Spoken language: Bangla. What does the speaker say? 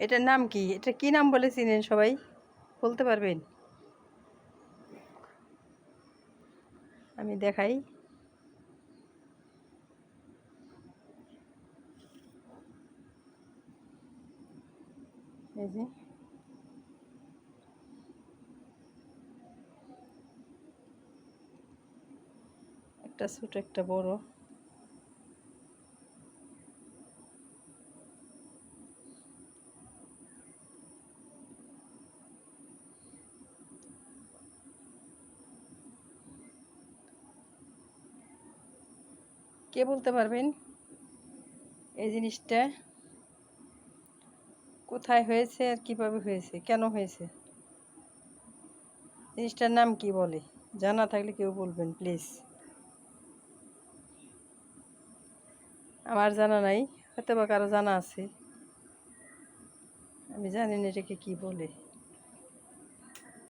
এটার নাম কি? এটা কি নাম বলে চিনেন সবাই? বলতে পারবেন? আমি দেখাই। এই যে একটা ছোট একটা বড়। কে বলতে পারবেন এই জিনিসটা কোথায় হয়েছে আর কিভাবে হয়েছে, কেন হয়েছে? জিনিসটার নাম কি বলে? জানা থাকলে কেউ বলবেন প্লিজ। আমার জানা নাই, হয়তো বা কারো জানা আছে। আমি জানি না এটাকে কি বলে।